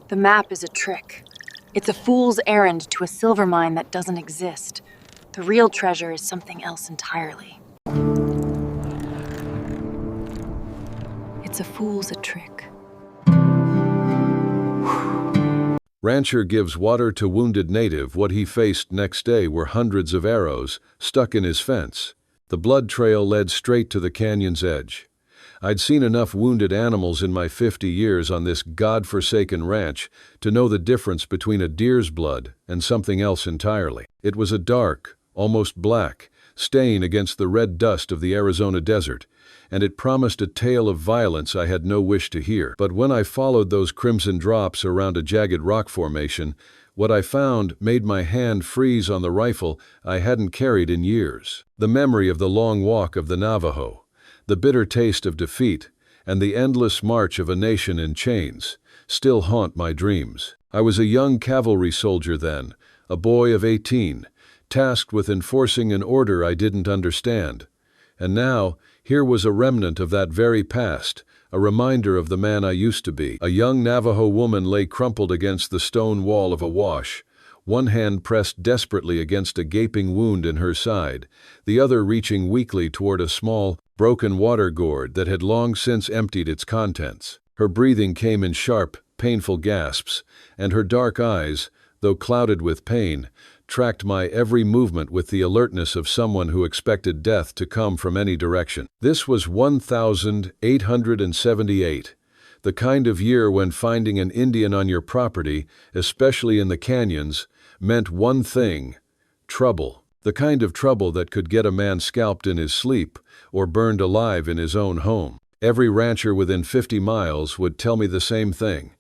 The map is a trick. It's a fool's errand to a silver mine that doesn't exist. The real treasure is something else entirely. It's a fool's a trick. Rancher gives water to wounded native. What he faced next day were hundreds of arrows stuck in his fence. The blood trail led straight to the canyon's edge. I'd seen enough wounded animals in my 50 years on this god-forsaken ranch to know the difference between a deer's blood and something else entirely. It was a dark, almost black, stain against the red dust of the Arizona desert, and it promised a tale of violence I had no wish to hear. But when I followed those crimson drops around a jagged rock formation, what I found made my hand freeze on the rifle I hadn't carried in years. The memory of the long walk of the Navajo, the bitter taste of defeat, and the endless march of a nation in chains still haunt my dreams. I was a young cavalry soldier then, a boy of 18, tasked with enforcing an order I didn't understand. And now, here was a remnant of that very past, a reminder of the man I used to be. A young Navajo woman lay crumpled against the stone wall of a wash, one hand pressed desperately against a gaping wound in her side, the other reaching weakly toward a small, broken water gourd that had long since emptied its contents. Her breathing came in sharp, painful gasps, and her dark eyes, though clouded with pain, tracked my every movement with the alertness of someone who expected death to come from any direction. This was 1878, the kind of year when finding an Indian on your property, especially in the canyons, meant one thing: trouble. The kind of trouble that could get a man scalped in his sleep or burned alive in his own home. Every rancher within 50 miles would tell me the same thing: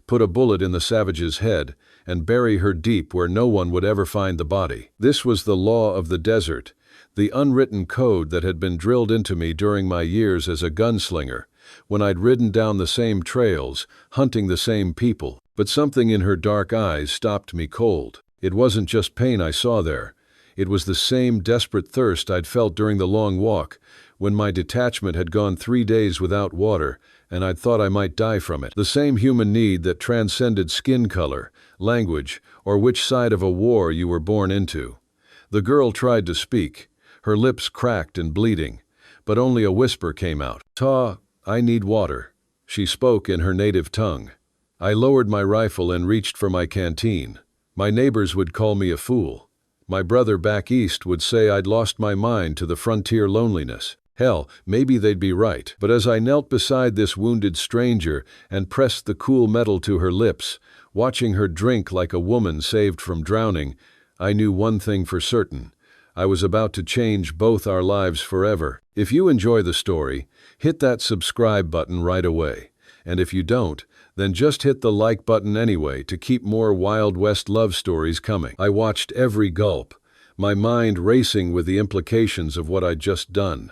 put a bullet in the savage's head and bury her deep where no one would ever find the body. This was the law of the desert, the unwritten code that had been drilled into me during my years as a gunslinger, when I'd ridden down the same trails, hunting the same people. But something in her dark eyes stopped me cold. It wasn't just pain I saw there. It was the same desperate thirst I'd felt during the long walk, when my detachment had gone 3 days without water, and I'd thought I might die from it. The same human need that transcended skin color, language, or which side of a war you were born into. The girl tried to speak, her lips cracked and bleeding, but only a whisper came out. "Ta, I need water." She spoke in her native tongue. I lowered my rifle and reached for my canteen. My neighbors would call me a fool. My brother back east would say I'd lost my mind to the frontier loneliness. Hell, maybe they'd be right. But as I knelt beside this wounded stranger and pressed the cool metal to her lips, watching her drink like a woman saved from drowning, I knew one thing for certain: I was about to change both our lives forever. If you enjoy the story, hit that subscribe button right away. And if you don't, then just hit the like button anyway to keep more Wild West love stories coming. I watched every gulp, my mind racing with the implications of what I'd just done.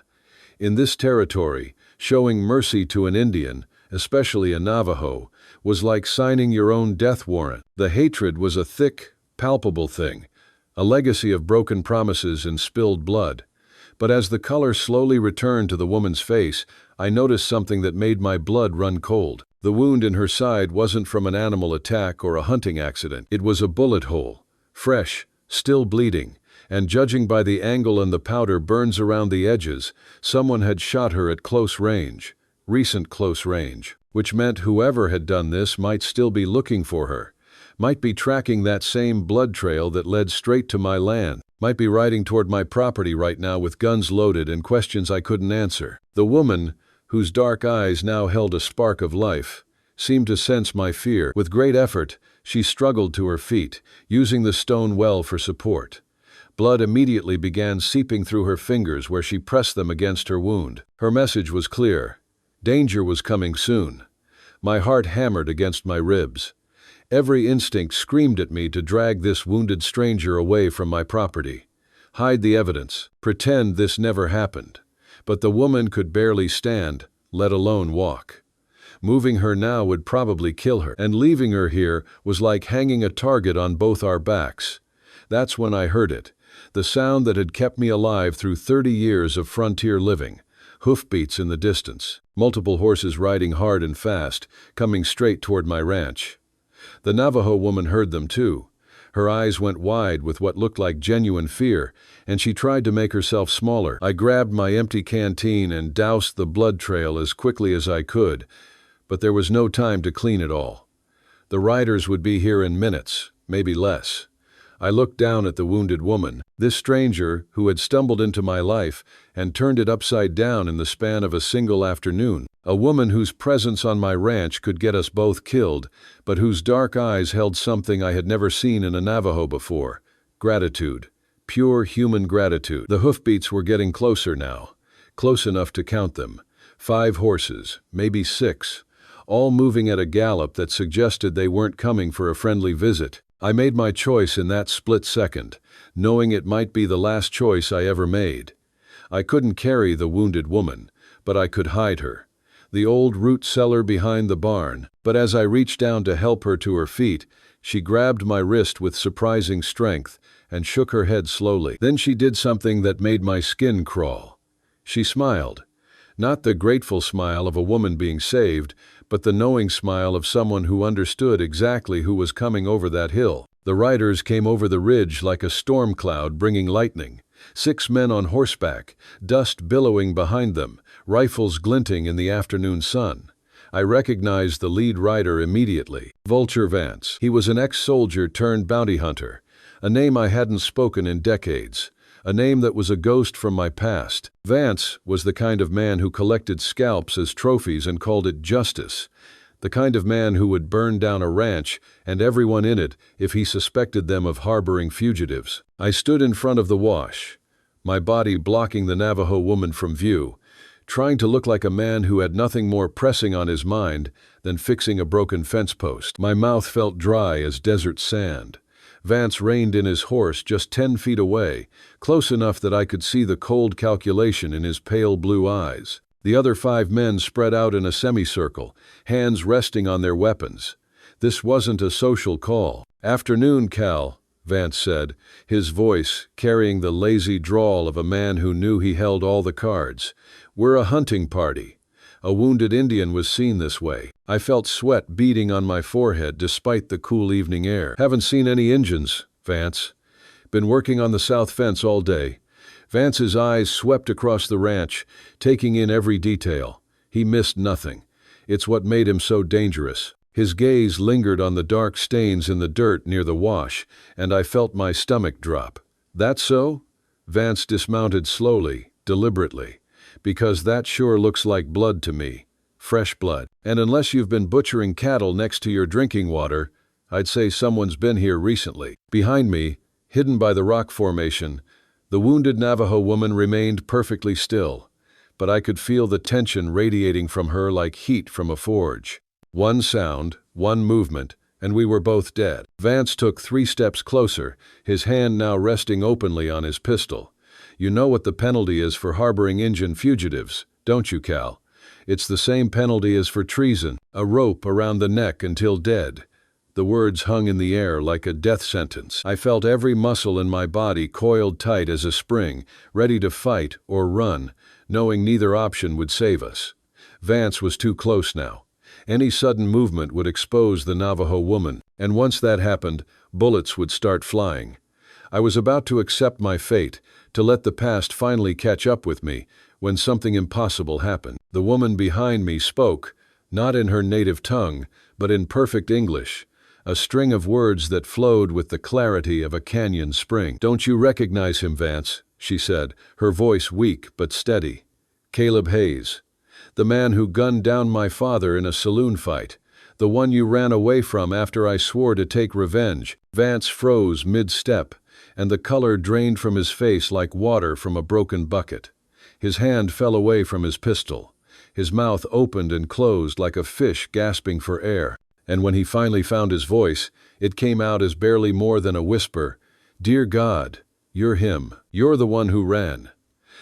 In this territory, showing mercy to an Indian, especially a Navajo, was like signing your own death warrant. The hatred was a thick, palpable thing, a legacy of broken promises and spilled blood. But as the color slowly returned to the woman's face, I noticed something that made my blood run cold. The wound in her side wasn't from an animal attack or a hunting accident. It was a bullet hole, fresh, still bleeding, and judging by the angle and the powder burns around the edges, someone had shot her at close range, recent close range, which meant whoever had done this might still be looking for her, might be tracking that same blood trail that led straight to my land, might be riding toward my property right now with guns loaded and questions I couldn't answer. The woman, whose dark eyes now held a spark of life, seemed to sense my fear. With great effort, she struggled to her feet, using the stone well for support. Blood immediately began seeping through her fingers where she pressed them against her wound. Her message was clear. Danger was coming soon. My heart hammered against my ribs. Every instinct screamed at me to drag this wounded stranger away from my property. Hide the evidence. Pretend this never happened. But the woman could barely stand, let alone walk. Moving her now would probably kill her, and leaving her here was like hanging a target on both our backs. That's when I heard it. The sound that had kept me alive through 30 years of frontier living. Hoofbeats in the distance. Multiple horses riding hard and fast, coming straight toward my ranch. The Navajo woman heard them too. Her eyes went wide with what looked like genuine fear, and she tried to make herself smaller. I grabbed my empty canteen and doused the blood trail as quickly as I could, but there was no time to clean it all. The riders would be here in minutes, maybe less. I looked down at the wounded woman, this stranger who had stumbled into my life and turned it upside down in the span of a single afternoon. A woman whose presence on my ranch could get us both killed, but whose dark eyes held something I had never seen in a Navajo before: gratitude. Pure human gratitude. The hoofbeats were getting closer now, close enough to count them. 5 horses, maybe 6, all moving at a gallop that suggested they weren't coming for a friendly visit. I made my choice in that split second, knowing it might be the last choice I ever made. I couldn't carry the wounded woman, but I could hide her. The old root cellar behind the barn. But as I reached down to help her to her feet, she grabbed my wrist with surprising strength and shook her head slowly. Then she did something that made my skin crawl. She smiled. Not the grateful smile of a woman being saved, but the knowing smile of someone who understood exactly who was coming over that hill. The riders came over the ridge like a storm cloud bringing lightning. 6 men on horseback, dust billowing behind them, rifles glinting in the afternoon sun. I recognized the lead rider immediately. Vulture Vance. He was an ex-soldier turned bounty hunter, a name I hadn't spoken in decades. A name that was a ghost from my past. Vance was the kind of man who collected scalps as trophies and called it justice. The kind of man who would burn down a ranch and everyone in it if he suspected them of harboring fugitives. I stood in front of the wash, my body blocking the Navajo woman from view, trying to look like a man who had nothing more pressing on his mind than fixing a broken fence post. My mouth felt dry as desert sand. Vance reined in his horse just 10 feet away, close enough that I could see the cold calculation in his pale blue eyes. The other 5 men spread out in a semicircle, hands resting on their weapons. This wasn't a social call. "Afternoon, Cal," Vance said, his voice carrying the lazy drawl of a man who knew he held all the cards. "We're a hunting party." A wounded Indian was seen this way. I felt sweat beading on my forehead despite the cool evening air. "Haven't seen any Injuns, Vance. Been working on the south fence all day." Vance's eyes swept across the ranch, taking in every detail. He missed nothing. It's what made him so dangerous. His gaze lingered on the dark stains in the dirt near the wash, and I felt my stomach drop. "That so?" Vance dismounted slowly, deliberately. "Because that sure looks like blood to me. Fresh blood. And unless you've been butchering cattle next to your drinking water, I'd say someone's been here recently." Behind me, hidden by the rock formation, the wounded Navajo woman remained perfectly still, but I could feel the tension radiating from her like heat from a forge. One sound, one movement, and we were both dead. Vance took 3 steps closer, his hand now resting openly on his pistol. "You know what the penalty is for harboring Injun fugitives, don't you, Cal? It's the same penalty as for treason, a rope around the neck until dead." The words hung in the air like a death sentence. I felt every muscle in my body coiled tight as a spring, ready to fight or run, knowing neither option would save us. Vance was too close now. Any sudden movement would expose the Navajo woman, and once that happened, bullets would start flying. I was about to accept my fate, to let the past finally catch up with me, when something impossible happened. The woman behind me spoke, not in her native tongue, but in perfect English, a string of words that flowed with the clarity of a canyon spring. "Don't you recognize him, Vance?" she said, her voice weak but steady. "Caleb Hayes. The man who gunned down my father in a saloon fight. The one you ran away from after I swore to take revenge." Vance froze mid-step, and the color drained from his face like water from a broken bucket. His hand fell away from his pistol. His mouth opened and closed like a fish gasping for air. And when he finally found his voice, it came out as barely more than a whisper. "Dear God, you're him. You're the one who ran."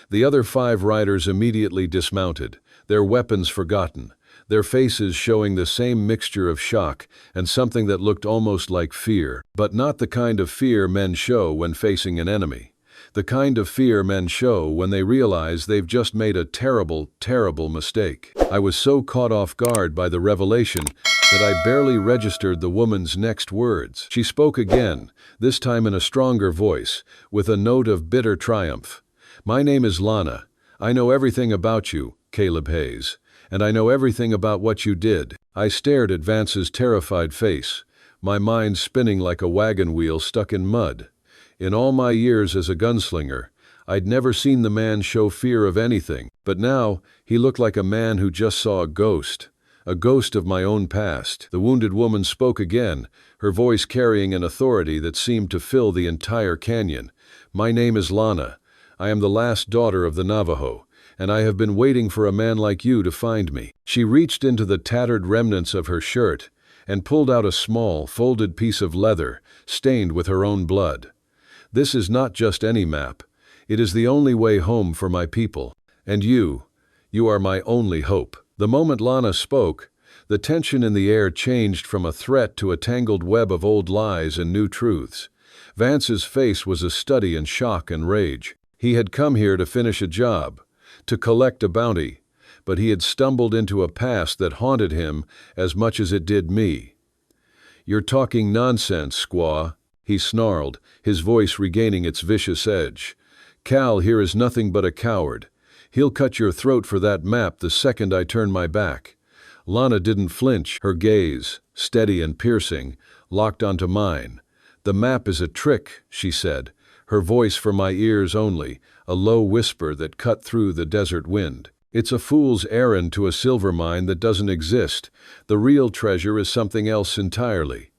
The other 5 riders immediately dismounted, their weapons forgotten, their faces showing the same mixture of shock and something that looked almost like fear, but not the kind of fear men show when facing an enemy. The kind of fear men show when they realize they've just made a terrible, terrible mistake. I was so caught off guard by the revelation that I barely registered the woman's next words. She spoke again, this time in a stronger voice, with a note of bitter triumph. "My name is Lana. I know everything about you, Caleb Hayes, and I know everything about what you did." I stared at Vance's terrified face, my mind spinning like a wagon wheel stuck in mud. In all my years as a gunslinger, I'd never seen the man show fear of anything, but now he looked like a man who just saw a ghost of my own past. The wounded woman spoke again, her voice carrying an authority that seemed to fill the entire canyon. "My name is Lana. I am the last daughter of the Navajo, and I have been waiting for a man like you to find me." She reached into the tattered remnants of her shirt and pulled out a small, folded piece of leather, stained with her own blood. "This is not just any map. It is the only way home for my people. And you are my only hope." The moment Lana spoke, the tension in the air changed from a threat to a tangled web of old lies and new truths. Vance's face was a study in shock and rage. He had come here to finish a job, to collect a bounty, but he had stumbled into a past that haunted him as much as it did me. "You're talking nonsense, squaw," he snarled, his voice regaining its vicious edge. "Cal here is nothing but a coward. He'll cut your throat for that map the second I turn my back." Lana didn't flinch, her gaze, steady and piercing, locked onto mine. "The map is a trick," she said, her voice for my ears only, a low whisper that cut through the desert wind. "It's a fool's errand to a silver mine that doesn't exist. The real treasure is something else entirely."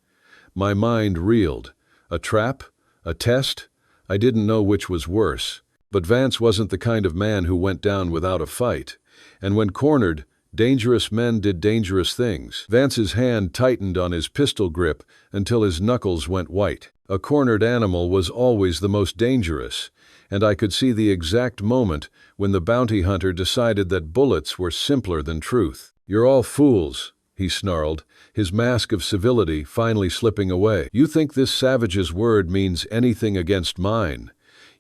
My mind reeled. A trap? A test? I didn't know which was worse. But Vance wasn't the kind of man who went down without a fight. And when cornered, dangerous men did dangerous things. Vance's hand tightened on his pistol grip until his knuckles went white. A cornered animal was always the most dangerous, and I could see the exact moment when the bounty hunter decided that bullets were simpler than truth. "You're all fools," he snarled, his mask of civility finally slipping away. "You think this savage's word means anything against mine?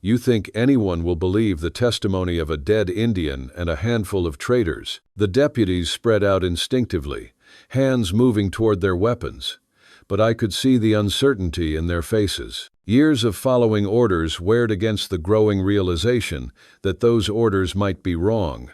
You think anyone will believe the testimony of a dead Indian and a handful of traitors?" The deputies spread out instinctively, hands moving toward their weapons. But I could see the uncertainty in their faces. Years of following orders weared against the growing realization that those orders might be wrong.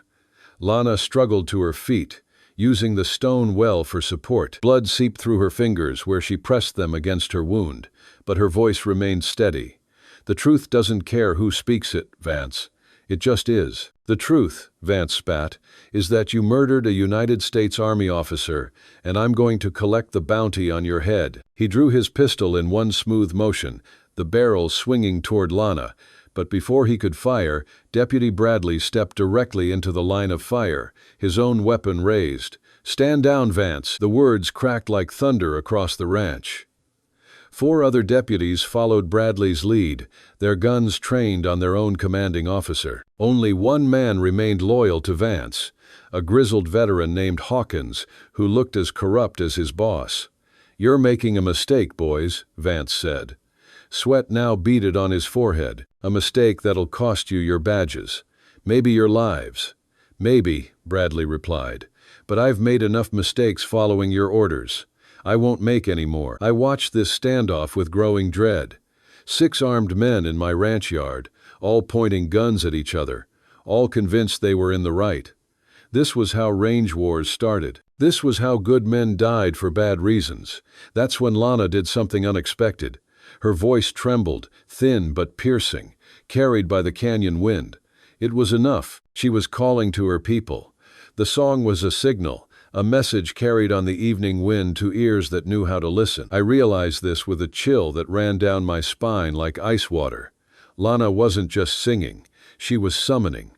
Lana struggled to her feet, using the stone well for support. Blood seeped through her fingers where she pressed them against her wound, but her voice remained steady. "The truth doesn't care who speaks it, Vance. It just is." "The truth," Vance spat, "is that you murdered a United States Army officer, and I'm going to collect the bounty on your head." He drew his pistol in one smooth motion, the barrel swinging toward Lana, but before he could fire, Deputy Bradley stepped directly into the line of fire, his own weapon raised. "Stand down, Vance." The words cracked like thunder across the ranch. 4 other deputies followed Bradley's lead, their guns trained on their own commanding officer. Only one man remained loyal to Vance, a grizzled veteran named Hawkins, who looked as corrupt as his boss. "You're making a mistake, boys," Vance said. Sweat now beaded on his forehead, "a mistake that'll cost you your badges. Maybe your lives." "Maybe," Bradley replied, "but I've made enough mistakes following your orders. I won't make any more." I watched this standoff with growing dread. 6 armed men in my ranch yard, all pointing guns at each other, all convinced they were in the right. This was how range wars started. This was how good men died for bad reasons. That's when Lana did something unexpected. Her voice trembled, thin but piercing, carried by the canyon wind. It was enough. She was calling to her people. The song was a signal, a message carried on the evening wind to ears that knew how to listen. I realized this with a chill that ran down my spine like ice water. Lana wasn't just singing, she was summoning.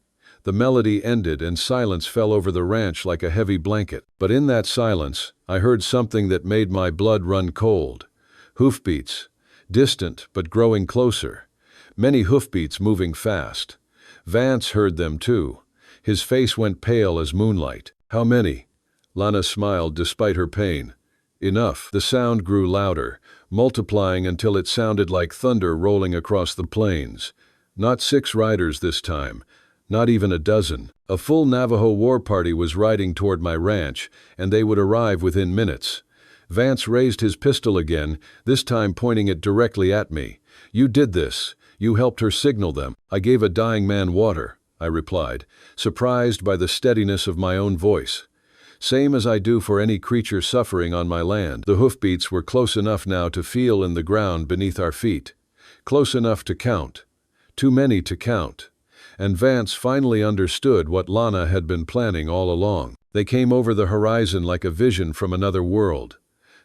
The melody ended and silence fell over the ranch like a heavy blanket. But in that silence, I heard something that made my blood run cold. Hoofbeats, distant but growing closer. Many hoofbeats moving fast. Vance heard them too. His face went pale as moonlight. "How many?" Lana smiled despite her pain. "Enough." The sound grew louder, multiplying until it sounded like thunder rolling across the plains. Not 6 riders this time, not even a dozen. A full Navajo war party was riding toward my ranch, and they would arrive within minutes. Vance raised his pistol again, this time pointing it directly at me. "You did this. You helped her signal them." "I gave a dying man water," I replied, surprised by the steadiness of my own voice. "Same as I do for any creature suffering on my land." The hoofbeats were close enough now to feel in the ground beneath our feet. Close enough to count. Too many to count. And Vance finally understood what Lana had been planning all along. They came over the horizon like a vision from another world.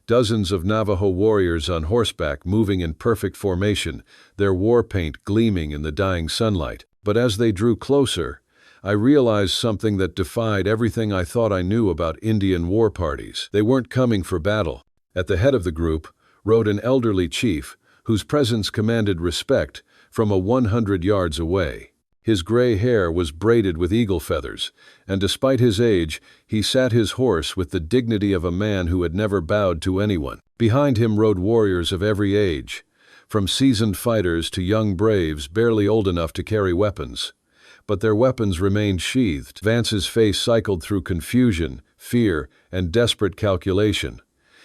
Dozens of Navajo warriors on horseback moving in perfect formation, their war paint gleaming in the dying sunlight. But as they drew closer, I realized something that defied everything I thought I knew about Indian war parties. They weren't coming for battle. At the head of the group rode an elderly chief whose presence commanded respect from 100 yards away. His gray hair was braided with eagle feathers, and despite his age, he sat his horse with the dignity of a man who had never bowed to anyone. Behind him rode warriors of every age, from seasoned fighters to young braves barely old enough to carry weapons. But their weapons remained sheathed. Vance's face cycled through confusion, fear, and desperate calculation.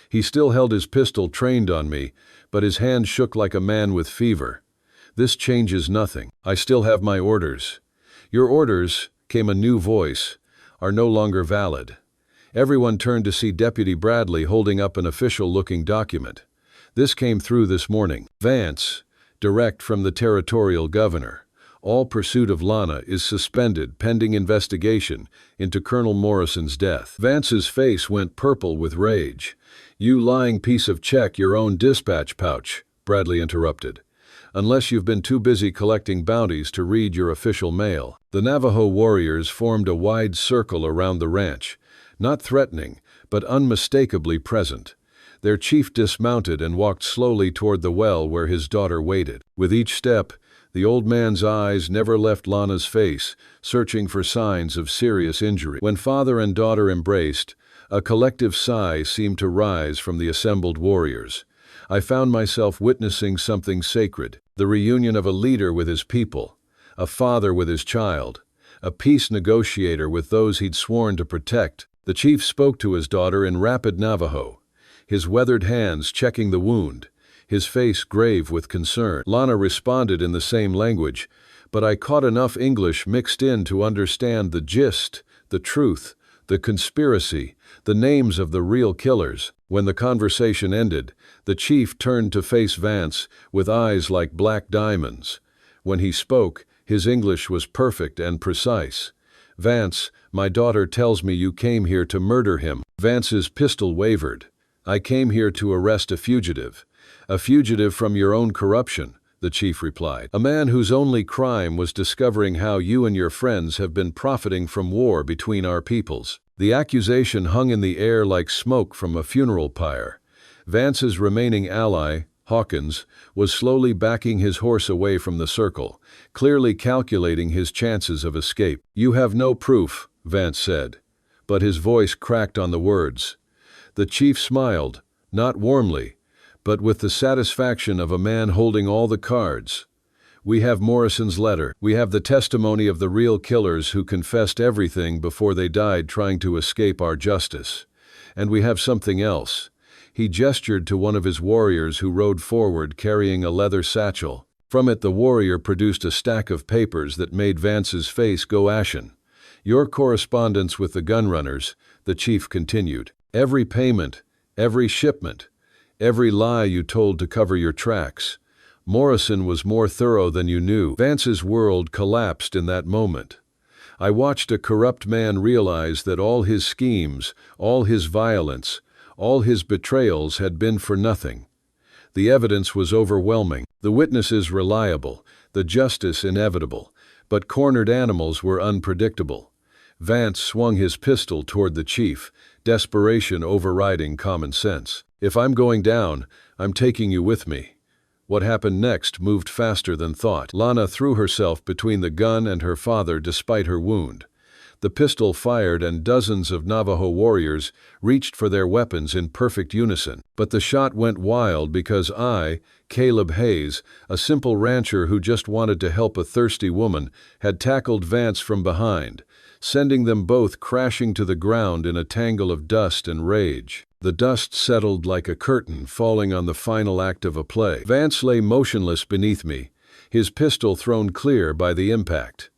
He still held his pistol trained on me, but his hand shook like a man with fever. "This changes nothing. I still have my orders." "Your orders," came a new voice, "are no longer valid." Everyone turned to see Deputy Bradley holding up an official-looking document. "This came through this morning. Vance, direct from the territorial governor. All pursuit of Lana is suspended pending investigation into Colonel Morrison's death." Vance's face went purple with rage. "You lying piece of check your own dispatch pouch," Bradley interrupted. "Unless you've been too busy collecting bounties to read your official mail." The Navajo warriors formed a wide circle around the ranch, not threatening, but unmistakably present. Their chief dismounted and walked slowly toward the well where his daughter waited. With each step, the old man's eyes never left Lana's face, searching for signs of serious injury. When father and daughter embraced, a collective sigh seemed to rise from the assembled warriors. I found myself witnessing something sacred, the reunion of a leader with his people, a father with his child, a peace negotiator with those he'd sworn to protect. The chief spoke to his daughter in rapid Navajo, his weathered hands checking the wound, his face grave with concern. Lana responded in the same language, but I caught enough English mixed in to understand the gist, the truth, the conspiracy, the names of the real killers. When the conversation ended, the chief turned to face Vance with eyes like black diamonds. When he spoke, his English was perfect and precise. "Vance, my daughter tells me you came here to murder him." Vance's pistol wavered. "I came here to arrest a fugitive from your own corruption," the chief replied. "A man whose only crime was discovering how you and your friends have been profiting from war between our peoples." The accusation hung in the air like smoke from a funeral pyre. Vance's remaining ally, Hawkins, was slowly backing his horse away from the circle, clearly calculating his chances of escape. "You have no proof," Vance said, but his voice cracked on the words. The chief smiled, not warmly, but with the satisfaction of a man holding all the cards. "We have Morrison's letter. We have the testimony of the real killers who confessed everything before they died trying to escape our justice. And we have something else." He gestured to one of his warriors who rode forward carrying a leather satchel. From it the warrior produced a stack of papers that made Vance's face go ashen. "Your correspondence with the gunrunners," the chief continued. "Every payment, every shipment, every lie you told to cover your tracks. Morrison was more thorough than you knew." Vance's world collapsed in that moment. I watched a corrupt man realize that all his schemes, all his violence, all his betrayals had been for nothing. The evidence was overwhelming, the witnesses reliable, the justice inevitable, but cornered animals were unpredictable. Vance swung his pistol toward the chief, desperation overriding common sense. "If I'm going down, I'm taking you with me." What happened next moved faster than thought. Lana threw herself between the gun and her father despite her wound. The pistol fired and dozens of Navajo warriors reached for their weapons in perfect unison. But the shot went wild because I, Caleb Hayes, a simple rancher who just wanted to help a thirsty woman, had tackled Vance from behind, sending them both crashing to the ground in a tangle of dust and rage. The dust settled like a curtain falling on the final act of a play. Vance lay motionless beneath me, his pistol thrown clear by the impact.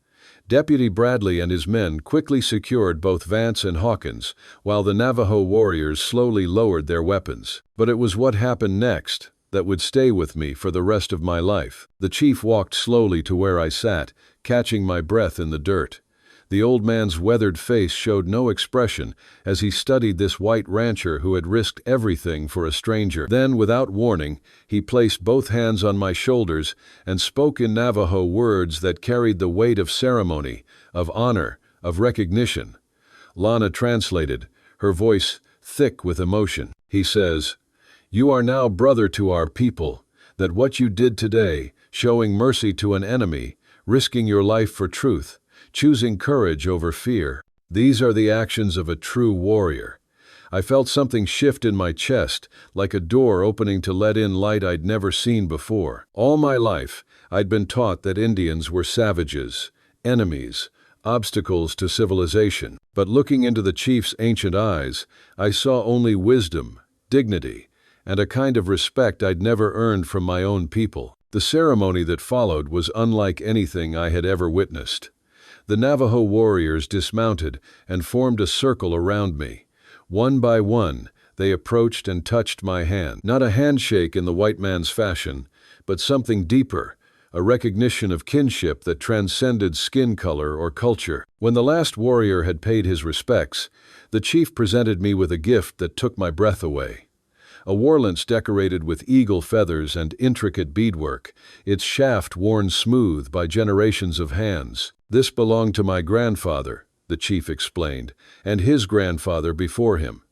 Deputy Bradley and his men quickly secured both Vance and Hawkins, while the Navajo warriors slowly lowered their weapons. But it was what happened next that would stay with me for the rest of my life. The chief walked slowly to where I sat, catching my breath in the dirt. The old man's weathered face showed no expression as he studied this white rancher who had risked everything for a stranger. Then, without warning, he placed both hands on my shoulders and spoke in Navajo words that carried the weight of ceremony, of honor, of recognition. Lana translated, her voice thick with emotion. He says, "You are now brother to our people, that what you did today, showing mercy to an enemy, risking your life for truth, choosing courage over fear, these are the actions of a true warrior." I felt something shift in my chest, like a door opening to let in light I'd never seen before. All my life, I'd been taught that Indians were savages, enemies, obstacles to civilization. But looking into the chief's ancient eyes, I saw only wisdom, dignity, and a kind of respect I'd never earned from my own people. The ceremony that followed was unlike anything I had ever witnessed. The Navajo warriors dismounted and formed a circle around me. One by one, they approached and touched my hand. Not a handshake in the white man's fashion, but something deeper, a recognition of kinship that transcended skin color or culture. When the last warrior had paid his respects, the chief presented me with a gift that took my breath away. A warlance decorated with eagle feathers and intricate beadwork, its shaft worn smooth by generations of hands. "This belonged to my grandfather," the chief explained, "and his grandfather before him.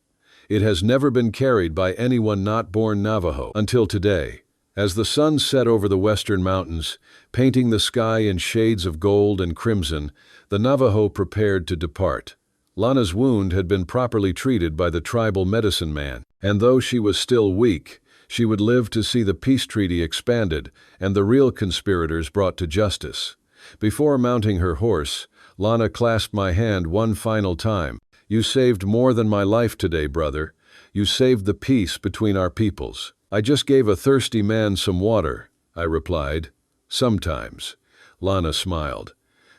It has never been carried by anyone not born Navajo until today." As the sun set over the western mountains, painting the sky in shades of gold and crimson, the Navajo prepared to depart. Lana's wound had been properly treated by the tribal medicine man, and though she was still weak, she would live to see the peace treaty expanded and the real conspirators brought to justice. Before mounting her horse, Lana clasped my hand one final time. "You saved more than my life today, brother. You saved the peace between our peoples." "I just gave a thirsty man some water," I replied. "Sometimes." Lana smiled.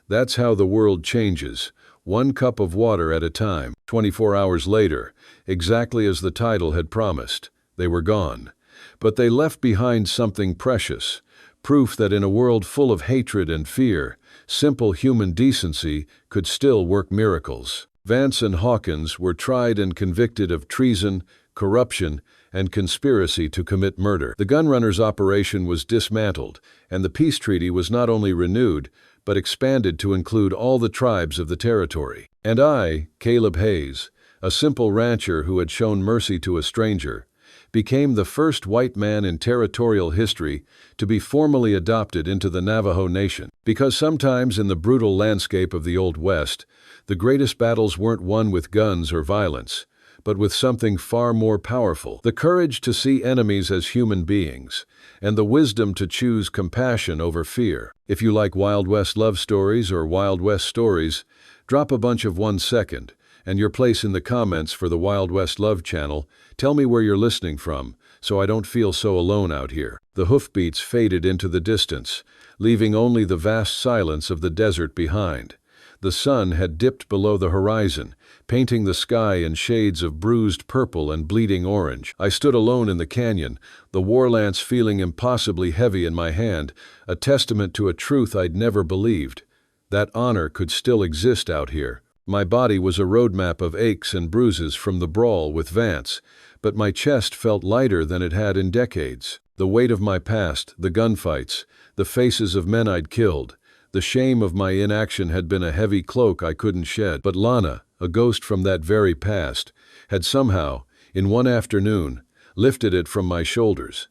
"That's how the world changes, one cup of water at a time." 24 hours later, exactly as the title had promised, they were gone. But they left behind something precious, proof that in a world full of hatred and fear, simple human decency could still work miracles. Vance and Hawkins were tried and convicted of treason, corruption, and conspiracy to commit murder. The gunrunners' operation was dismantled, and the peace treaty was not only renewed, but expanded to include all the tribes of the territory. And I, Caleb Hayes, a simple rancher who had shown mercy to a stranger, became the first white man in territorial history to be formally adopted into the Navajo Nation. Because sometimes in the brutal landscape of the Old West, the greatest battles weren't won with guns or violence, but with something far more powerful: the courage to see enemies as human beings, and the wisdom to choose compassion over fear. If you like Wild West love stories or Wild West stories, drop a bunch of 1 second and your place in the comments for the Wild West Love channel. Tell me where you're listening from, so I don't feel so alone out here. The hoofbeats faded into the distance, leaving only the vast silence of the desert behind. The sun had dipped below the horizon, painting the sky in shades of bruised purple and bleeding orange. I stood alone in the canyon, the war lance feeling impossibly heavy in my hand, a testament to a truth I'd never believed: that honor could still exist out here. My body was a roadmap of aches and bruises from the brawl with Vance, but my chest felt lighter than it had in decades. The weight of my past, the gunfights, the faces of men I'd killed, the shame of my inaction had been a heavy cloak I couldn't shed. But Lana, a ghost from that very past, had somehow, in one afternoon, lifted it from my shoulders.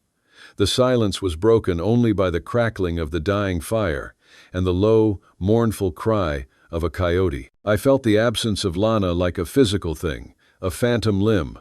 The silence was broken only by the crackling of the dying fire and the low, mournful cry of a coyote. I felt the absence of Lana like a physical thing, a phantom limb.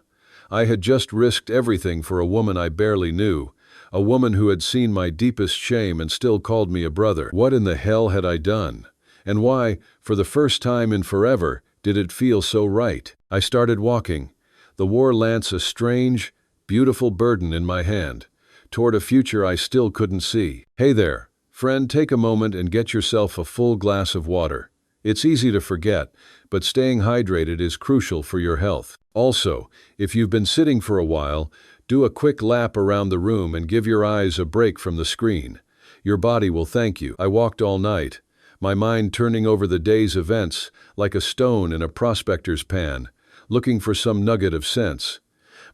I had just risked everything for a woman I barely knew, a woman who had seen my deepest shame and still called me a brother. What in the hell had I done? And why, for the first time in forever, did it feel so right? I started walking, the war lance a strange, beautiful burden in my hand, toward a future I still couldn't see. Hey there, friend, take a moment and get yourself a full glass of water. It's easy to forget, but staying hydrated is crucial for your health. Also, if you've been sitting for a while, do a quick lap around the room and give your eyes a break from the screen. Your body will thank you. I walked all night, my mind turning over the day's events like a stone in a prospector's pan, looking for some nugget of sense.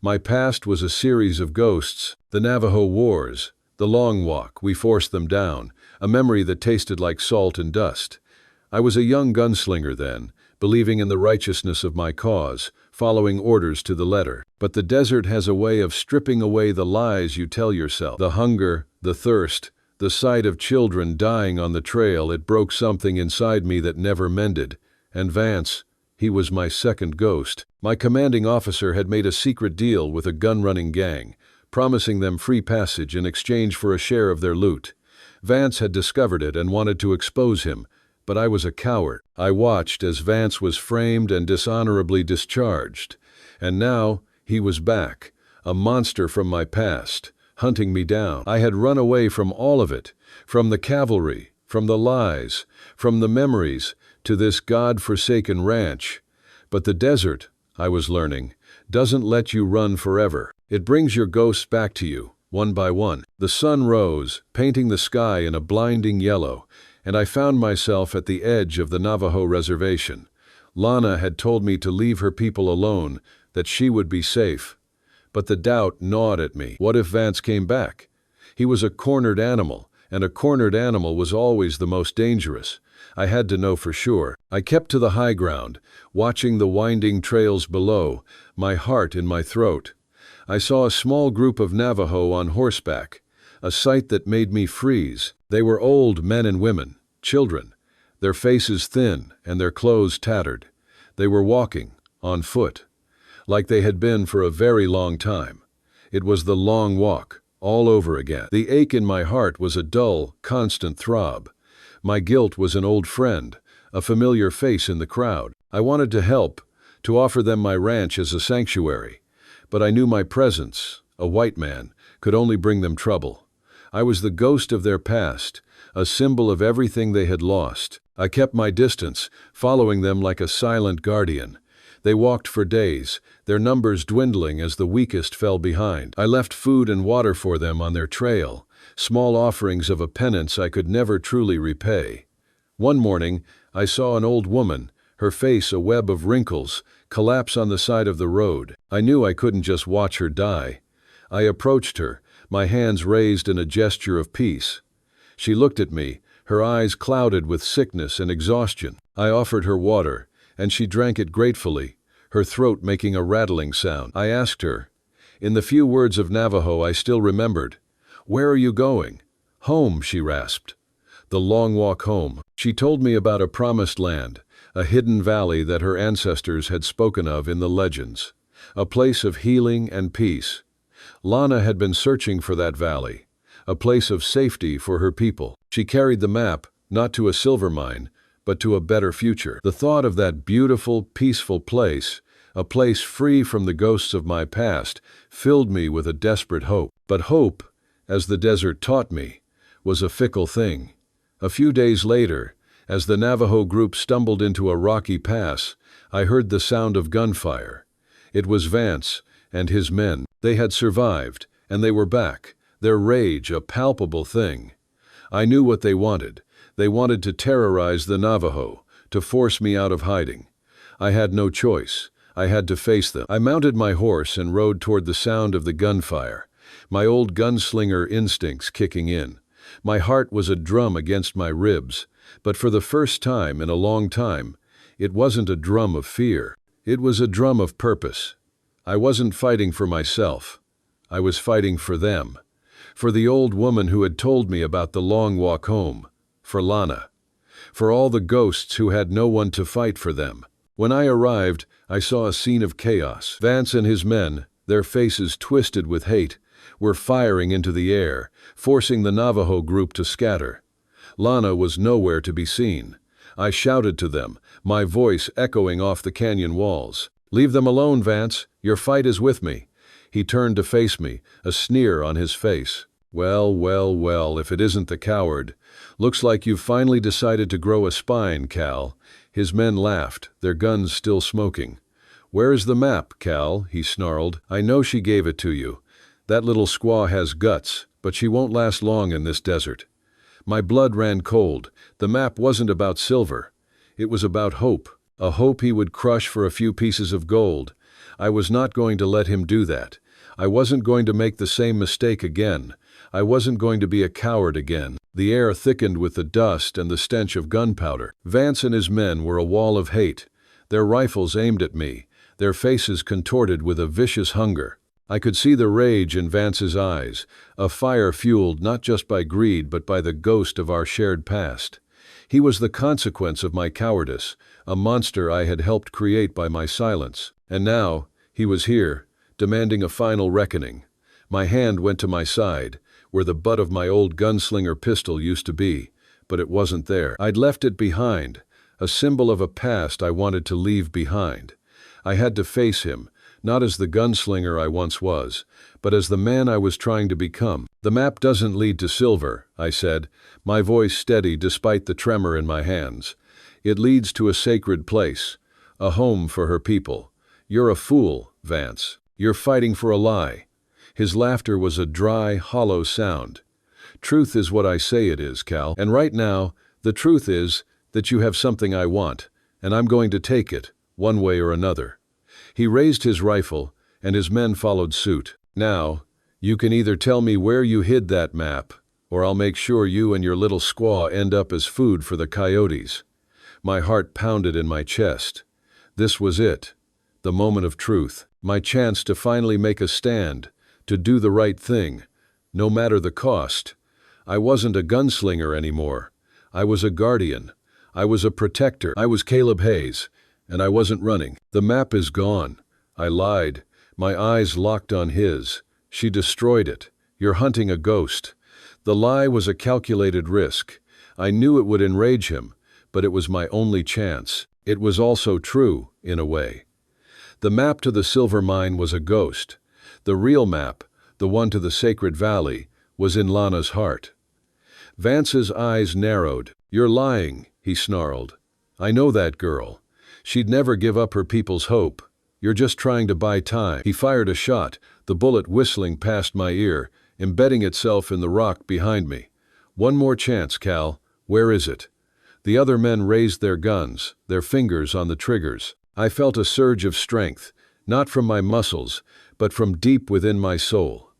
My past was a series of ghosts, the Navajo Wars, the Long Walk, we forced them down, a memory that tasted like salt and dust. I was a young gunslinger then, believing in the righteousness of my cause, following orders to the letter. But the desert has a way of stripping away the lies you tell yourself. The hunger, the thirst, the sight of children dying on the trail, it broke something inside me that never mended. And Vance, he was my second ghost. My commanding officer had made a secret deal with a gun-running gang, promising them free passage in exchange for a share of their loot. Vance had discovered it and wanted to expose him, but I was a coward. I watched as Vance was framed and dishonorably discharged. And now, he was back, a monster from my past, hunting me down. I had run away from all of it, from the cavalry, from the lies, from the memories, to this God-forsaken ranch. But the desert, I was learning, doesn't let you run forever. It brings your ghosts back to you, one by one. The sun rose, painting the sky in a blinding yellow, and I found myself at the edge of the Navajo reservation. Lana had told me to leave her people alone, that she would be safe. But the doubt gnawed at me. What if Vance came back? He was a cornered animal, and a cornered animal was always the most dangerous. I had to know for sure. I kept to the high ground, watching the winding trails below, my heart in my throat. I saw a small group of Navajo on horseback, a sight that made me freeze. They were old men and women, children, their faces thin and their clothes tattered. They were walking, on foot, like they had been for a very long time. It was the long walk, all over again. The ache in my heart was a dull, constant throb. My guilt was an old friend, a familiar face in the crowd. I wanted to help, to offer them my ranch as a sanctuary. But I knew my presence, a white man, could only bring them trouble. I was the ghost of their past, a symbol of everything they had lost. I kept my distance, following them like a silent guardian. They walked for days, their numbers dwindling as the weakest fell behind. I left food and water for them on their trail, small offerings of a penance I could never truly repay. One morning, I saw an old woman, her face a web of wrinkles, collapse on the side of the road. I knew I couldn't just watch her die. I approached her, my hands raised in a gesture of peace. She looked at me, her eyes clouded with sickness and exhaustion. I offered her water, and she drank it gratefully, her throat making a rattling sound. I asked her, in the few words of Navajo I still remembered, "Where are you going?" "Home," she rasped. "The long walk home." She told me about a promised land, a hidden valley that her ancestors had spoken of in the legends, a place of healing and peace. Lana had been searching for that valley, a place of safety for her people. She carried the map, not to a silver mine, but to a better future. The thought of that beautiful, peaceful place, a place free from the ghosts of my past, filled me with a desperate hope. But hope, as the desert taught me, was a fickle thing. A few days later, as the Navajo group stumbled into a rocky pass, I heard the sound of gunfire. It was Vance and his men. They had survived, and they were back, their rage a palpable thing. I knew what they wanted. They wanted to terrorize the Navajo, to force me out of hiding. I had no choice. I had to face them. I mounted my horse and rode toward the sound of the gunfire, my old gunslinger instincts kicking in. My heart was a drum against my ribs, but for the first time in a long time, it wasn't a drum of fear. It was a drum of purpose. I wasn't fighting for myself. I was fighting for them. For the old woman who had told me about the long walk home. For Lana. For all the ghosts who had no one to fight for them. When I arrived, I saw a scene of chaos. Vance and his men, their faces twisted with hate, were firing into the air, forcing the Navajo group to scatter. Lana was nowhere to be seen. I shouted to them, my voice echoing off the canyon walls. "Leave them alone, Vance. Your fight is with me." He turned to face me, a sneer on his face. "Well, well, well, if it isn't the coward. Looks like you've finally decided to grow a spine, Cal." His men laughed, their guns still smoking. "Where is the map, Cal?" he snarled. "I know she gave it to you. That little squaw has guts, but she won't last long in this desert." My blood ran cold. The map wasn't about silver. It was about hope. A hope he would crush for a few pieces of gold. I was not going to let him do that. I wasn't going to make the same mistake again. I wasn't going to be a coward again. The air thickened with the dust and the stench of gunpowder. Vance and his men were a wall of hate. Their rifles aimed at me, their faces contorted with a vicious hunger. I could see the rage in Vance's eyes, a fire fueled not just by greed but by the ghost of our shared past. He was the consequence of my cowardice, a monster I had helped create by my silence. And now, he was here, demanding a final reckoning. My hand went to my side, where the butt of my old gunslinger pistol used to be, but it wasn't there. I'd left it behind, a symbol of a past I wanted to leave behind. I had to face him, not as the gunslinger I once was, but as the man I was trying to become. "The map doesn't lead to silver," I said, my voice steady despite the tremor in my hands. "It leads to a sacred place, a home for her people. You're a fool, Vance. You're fighting for a lie." His laughter was a dry, hollow sound. "Truth is what I say it is, Cal. And right now, the truth is that you have something I want, and I'm going to take it, one way or another." He raised his rifle, and his men followed suit. "Now, you can either tell me where you hid that map, or I'll make sure you and your little squaw end up as food for the coyotes." My heart pounded in my chest. This was it, the moment of truth, my chance to finally make a stand, to do the right thing, no matter the cost. I wasn't a gunslinger anymore. I was a guardian. I was a protector. I was Caleb Hayes, and I wasn't running. "The map is gone." I lied, my eyes locked on his. "She destroyed it. You're hunting a ghost." The lie was a calculated risk. I knew it would enrage him, but it was my only chance. It was also true, in a way. The map to the silver mine was a ghost. The real map, the one to the sacred valley, was in Lana's heart. Vance's eyes narrowed. "You're lying," he snarled. "I know that girl. She'd never give up her people's hope. You're just trying to buy time." He fired a shot, the bullet whistling past my ear, embedding itself in the rock behind me. "One more chance, Cal. Where is it?" The other men raised their guns, their fingers on the triggers. I felt a surge of strength, not from my muscles, but from deep within my soul.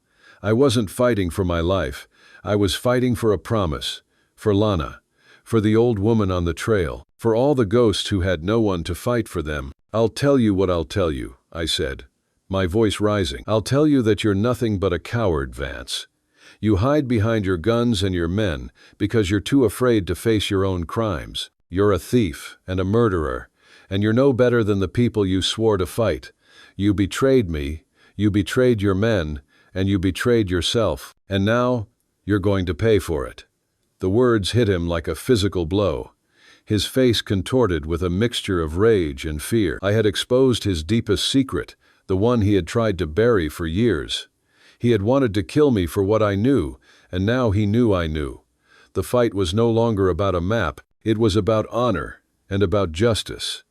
I wasn't fighting for my life. I was fighting for a promise, for Lana, for the old woman on the trail, for all the ghosts who had no one to fight for them. "I'll tell you what I'll tell you," I said, my voice rising. "I'll tell you that you're nothing but a coward, Vance. You hide behind your guns and your men because you're too afraid to face your own crimes. You're a thief and a murderer, and you're no better than the people you swore to fight. You betrayed me, you betrayed your men, and you betrayed yourself. And now, you're going to pay for it." The words hit him like a physical blow. His face contorted with a mixture of rage and fear. I had exposed his deepest secret, the one he had tried to bury for years. He had wanted to kill me for what I knew, and now he knew I knew. The fight was no longer about a map, it was about honor and about justice.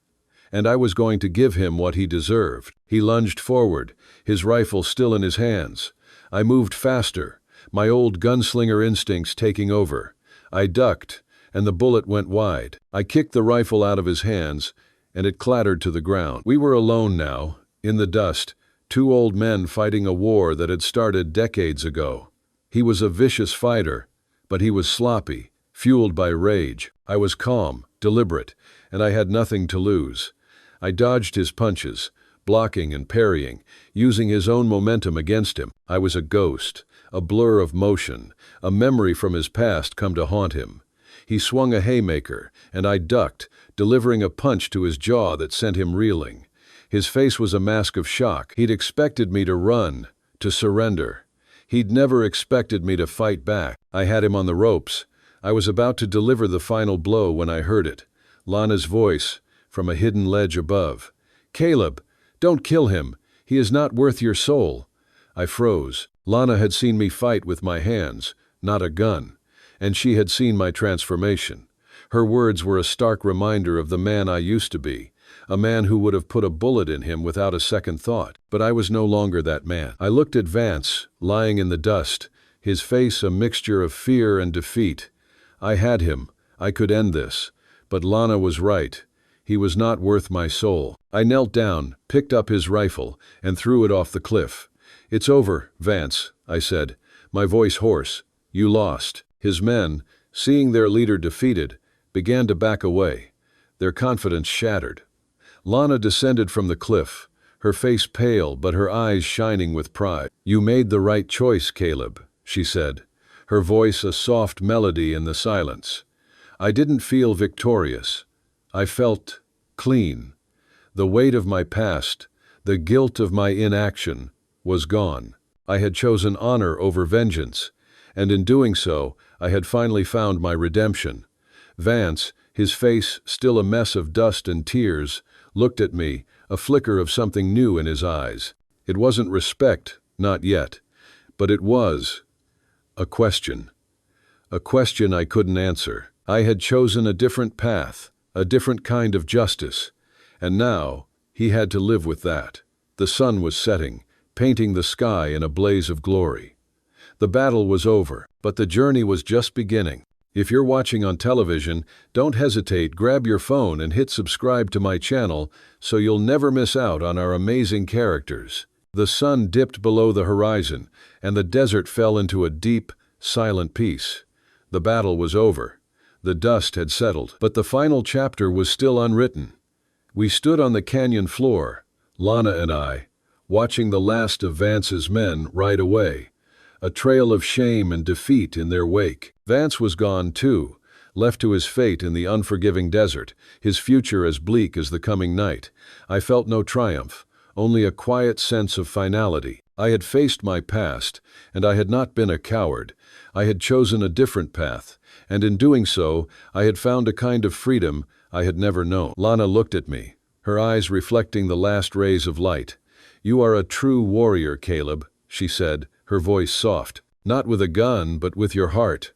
And I was going to give him what he deserved. He lunged forward, his rifle still in his hands. I moved faster, my old gunslinger instincts taking over. I ducked, and the bullet went wide. I kicked the rifle out of his hands, and it clattered to the ground. We were alone now, in the dust, two old men fighting a war that had started decades ago. He was a vicious fighter, but he was sloppy, fueled by rage. I was calm, deliberate, and I had nothing to lose. I dodged his punches, blocking and parrying, using his own momentum against him. I was a ghost, a blur of motion, a memory from his past come to haunt him. He swung a haymaker, and I ducked, delivering a punch to his jaw that sent him reeling. His face was a mask of shock. He'd expected me to run, to surrender. He'd never expected me to fight back. I had him on the ropes. I was about to deliver the final blow when I heard it. Lana's voice, from a hidden ledge above. "Caleb, don't kill him. He is not worth your soul." I froze. Lana had seen me fight with my hands, not a gun, and she had seen my transformation. Her words were a stark reminder of the man I used to be, a man who would have put a bullet in him without a second thought. But I was no longer that man. I looked at Vance, lying in the dust, his face a mixture of fear and defeat. I had him. I could end this. But Lana was right. He was not worth my soul. I knelt down, picked up his rifle, and threw it off the cliff. "It's over, Vance," I said, my voice hoarse. "You lost." His men, seeing their leader defeated, began to back away. Their confidence shattered. Lana descended from the cliff, her face pale but her eyes shining with pride. "You made the right choice, Caleb," she said, her voice a soft melody in the silence. I didn't feel victorious. I felt clean. The weight of my past, the guilt of my inaction, was gone. I had chosen honor over vengeance, and in doing so, I had finally found my redemption. Vance, his face still a mess of dust and tears, looked at me, a flicker of something new in his eyes. It wasn't respect, not yet, but it was a question. A question I couldn't answer. I had chosen a different path, a different kind of justice, and now he had to live with that. The sun was setting, painting the sky in a blaze of glory. The battle was over, but the journey was just beginning. If you're watching on television, don't hesitate, grab your phone and hit subscribe to my channel so you'll never miss out on our amazing characters. The sun dipped below the horizon, and the desert fell into a deep, silent peace. The battle was over. The dust had settled, but the final chapter was still unwritten. We stood on the canyon floor, Lana and I, watching the last of Vance's men ride away, a trail of shame and defeat in their wake. Vance was gone too, left to his fate in the unforgiving desert, his future as bleak as the coming night. I felt no triumph, only a quiet sense of finality. I had faced my past, and I had not been a coward. I had chosen a different path, and in doing so, I had found a kind of freedom I had never known. Lana looked at me, her eyes reflecting the last rays of light. "You are a true warrior, Caleb," she said, her voice soft. "Not with a gun, but with your heart."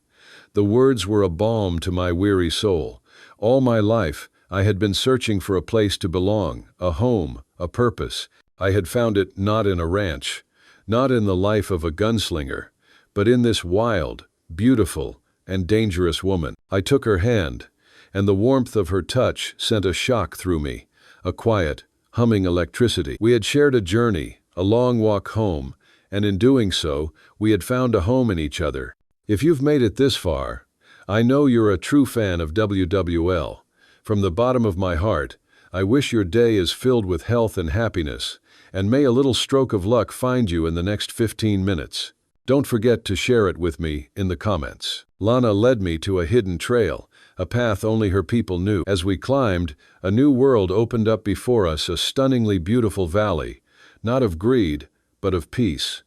The words were a balm to my weary soul. All my life, I had been searching for a place to belong, a home, a purpose. I had found it not in a ranch, not in the life of a gunslinger, but in this wild, beautiful, and dangerous woman. I took her hand, and the warmth of her touch sent a shock through me, a quiet, humming electricity. We had shared a journey, a long walk home, and in doing so, we had found a home in each other. If you've made it this far, I know you're a true fan of WWL. From the bottom of my heart, I wish your day is filled with health and happiness, and may a little stroke of luck find you in the next 15 minutes. Don't forget to share it with me in the comments. Lana led me to a hidden trail, a path only her people knew. As we climbed, a new world opened up before us, a stunningly beautiful valley, not of greed, but of peace.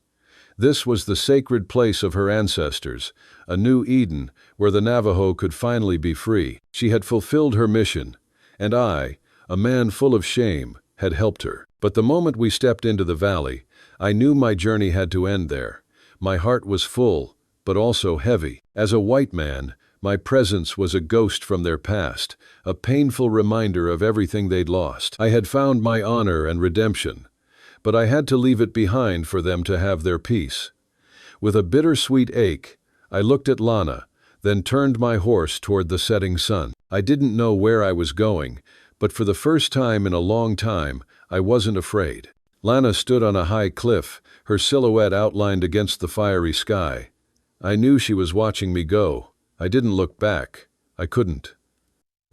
This was the sacred place of her ancestors, a new Eden where the Navajo could finally be free. She had fulfilled her mission, and I, a man full of shame, had helped her. But the moment we stepped into the valley, I knew my journey had to end there. My heart was full, but also heavy. As a white man, my presence was a ghost from their past, a painful reminder of everything they'd lost. I had found my honor and redemption, but I had to leave it behind for them to have their peace. With a bittersweet ache, I looked at Lana, then turned my horse toward the setting sun. I didn't know where I was going, but for the first time in a long time, I wasn't afraid. Lana stood on a high cliff, her silhouette outlined against the fiery sky. I knew she was watching me go. I didn't look back. I couldn't.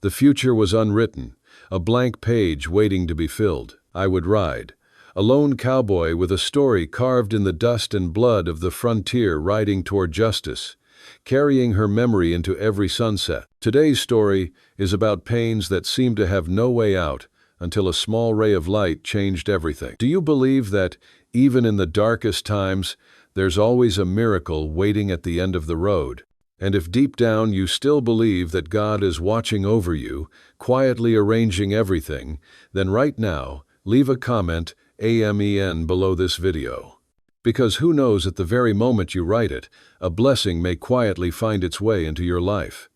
The future was unwritten, a blank page waiting to be filled. I would ride, a lone cowboy with a story carved in the dust and blood of the frontier, riding toward justice, carrying her memory into every sunset. Today's story is about pains that seemed to have no way out until a small ray of light changed everything. Do you believe that, even in the darkest times, there's always a miracle waiting at the end of the road? And if deep down you still believe that God is watching over you, quietly arranging everything, then right now, leave a comment, AMEN, below this video. Because who knows, at the very moment you write it, a blessing may quietly find its way into your life.